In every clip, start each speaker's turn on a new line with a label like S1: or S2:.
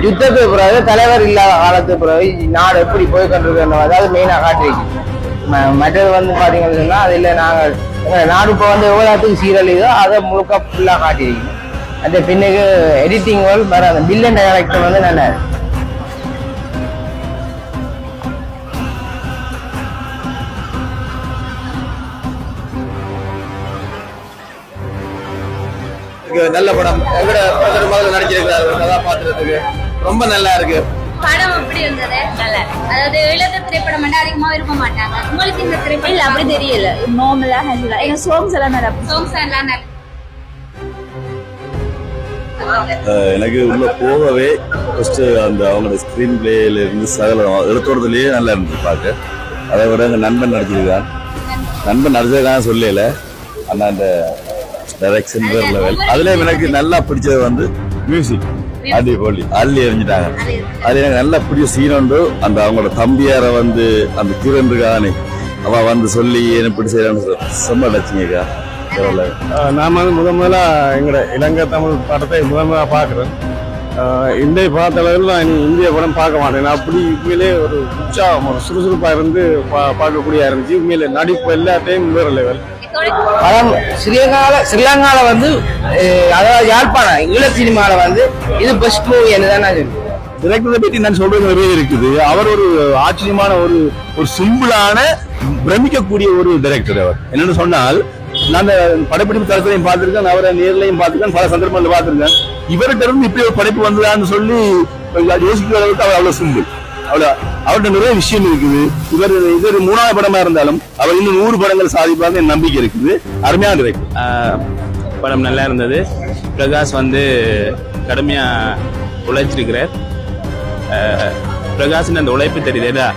S1: யுத்தத்துக்கு பிறகு தலைவர் இல்லாத காலத்துக்கு பிறகு நாடு எப்படி போய் கொண்டிருக்கின்ற அதாவது மெயினாக காட்டிருக்கு. மற்றது வந்து பார்த்தீங்கன்னு சொன்னால் அதில் நாங்கள் நாடு இப்போ வந்து எவ்வளோத்துக்கு சீரழிதோ அதை முழுக்க ஃபுல்லாக காட்டியிருக்கோம். அந்த பின்னுக்கு எடிட்டிங் வேற அந்த பில்லியன் டைரக்டர் வந்து நல்லா இருக்கு.
S2: நல்ல படம் முதல்ல நடிச்சிருக்கிறார் கதாபாத்திரத்துக்கு ரொம்ப நல்லா இருக்கு.
S3: படம் எப்படி இருந்தது? நல்லா அதாவது எழுத திரைப்படம் அதிகமா விரும்ப மாட்டாங்க. உங்களுக்கு இந்த திரைப்படம் அப்படி தெரியல, நார்மலா ஹேண்டில். எங்க சாங்ஸ் எல்லாம் நல்லா, சாங்ஸ் எல்லாம் நல்லா.
S4: எனக்கு உள்ள போகவே ஃபர்ஸ்ட் அந்த அவங்களோட ஸ்கிரீன் பிளேல இருந்து சகல எழுத்தோடதுலயே நல்லா இருந்துச்சு பார்க்க. அதை விட எங்க நண்பன் நடிச்சிருக்கான். நண்பன் நடிச்சதுக்காக சொல்லல, ஆனா அந்த டைரக்ஷன் வேற லெவல். அதுல எனக்கு நல்லா பிடிச்சது வந்து மியூசிக். அடிப்பொலி அள்ளி எறிஞ்சிட்டாங்க. அது எனக்கு நல்லா பிடிச்ச சீன் உண்டு. அந்த அவங்களோட தம்பியார வந்து அந்த கிரண் இருக்கானே அவ வந்து சொல்லி என்ன பிடி செய்யறான்னு செம்ம டச்சிங்கக்கா.
S5: நான் வந்து முதல்ல எங்களோட இலங்கை தமிழ் படத்தை முதல்ல பாக்குறேன். இந்திய பார்த்த அளவில் நான் இந்திய படம் பார்க்க மாட்டேன். அப்படி உண்மையிலே ஒரு உற்சாகம், ஒரு சுறுசுறுப்பா இருந்து பார்க்கக்கூடிய இருந்துச்சு. உண்மையிலே நடிப்பு எல்லாத்தையும் வேற லெவல்.
S1: படம் ஸ்ரீலங்கால வந்து அதாவது யாழ்ப்பாணம் ஈழ சினிமால வந்து இது பெஸ்ட் மூவி என்னதான் நான் சொல்லுவேன்.
S4: டிரெக்டரை பற்றி நான் சொல்றது நிறைய இருக்குது. அவர் ஒரு ஆச்சரியமான ஒரு சிம்பிளான பிரமிக்கக்கூடிய ஒரு டைரக்டர். அவர் என்னன்னு சொன்னால், நான் படப்பிடிப்பு தளத்திலையும் பார்த்திருக்கேன், அவரை நேர்லையும் பார்த்திருக்கேன், பல சந்தர்ப்பங்களில் பார்த்திருக்கேன். இவர்கிட்ட இருந்து இப்படி ஒரு படைப்பு வந்ததான்னு சொல்லி யோசிக்கிற அளவுக்கு அவர் அவ்வளவு சிம்பிள். அவர்கிட்ட நிறைய விஷயம் இருக்குது. இவர் 3வது படமா இருந்தாலும் அவர் இன்னும் 100 படங்கள் சாதிப்பாங்க நம்பிக்கை இருக்குது. அருமையான டைரக்டர்.
S6: படம் நல்லா இருந்தது. பிரகாஷ் வந்து கடுமையா உழைச்சிருக்கிறார். பிரகாஷின் அந்த உழைப்பு தெரியுதா,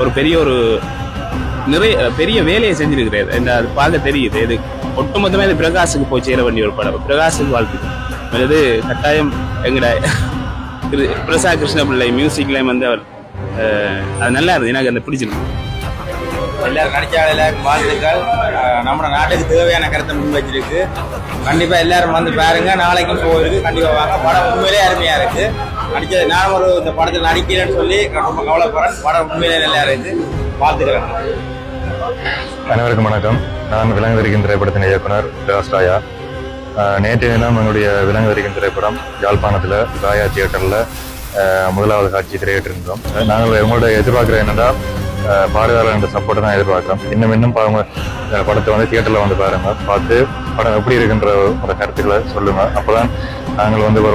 S6: ஒரு பெரிய வேலையை செஞ்சிருக்கிறார். அது பார்க்க தெரியுது. இது ஒட்டுமொத்தமா இது பிரகாஷுக்கு போய் சேர வேண்டிய ஒரு படம். பிரகாஷுக்கு வாழ்த்து. இது கட்டாயம் எங்கட பிரசாத் கிருஷ்ண பிள்ளை மியூசிக்லயும் வந்து அவர் அது நல்லா இருக்கு. எனக்கு அந்த பிடிச்சிருக்கு.
S2: எல்லாரும் நடிச்சாங்க, எல்லாருக்கும் வாழ்த்துக்கள். நம்ம நாட்டுக்கு தேவையான கருத்தை முன் வச்சிருக்கு. கண்டிப்பா எல்லாரும் வந்து பாருங்க. நாளைக்கும் ஷோ இருக்கு, கண்டிப்பா வாங்க. படம் உண்மையிலே அருமையா இருக்கு. நடிச்சது நான் இந்த படத்தில் நடிக்கிறேன்னு சொல்லி ரொம்ப கவலைப்படுறேன். படம் உண்மையிலே நல்லா இருக்கு. வாழ்த்துக்கிறேன்.
S7: அனைவருக்கும் வணக்கம். நான் விலங்குவரிக்கும் திரைப்படத்தின் இயக்குனர் ராயா. நேற்றைய தினம் எங்களுடைய விலங்குவரிக்கும் திரைப்படம் யாழ்ப்பாணத்தில் ராயா தியேட்டரில் 1வது காட்சி திரையிட்டிருந்தோம். நாங்கள் எங்களோட எதிர்பார்க்குற என்னன்னா, பார்வையாளர் என்ற சப்போர்ட்டை தான் எதிர்பார்க்கிறோம். இன்னும் படத்தை வந்து தியேட்டரில் வந்து பாருங்க, பார்த்து படம் எப்படி இருக்குன்ற ஒரு கருத்துக்களை சொல்லுங்க. அப்போதான் நாங்கள் வந்து ஒரு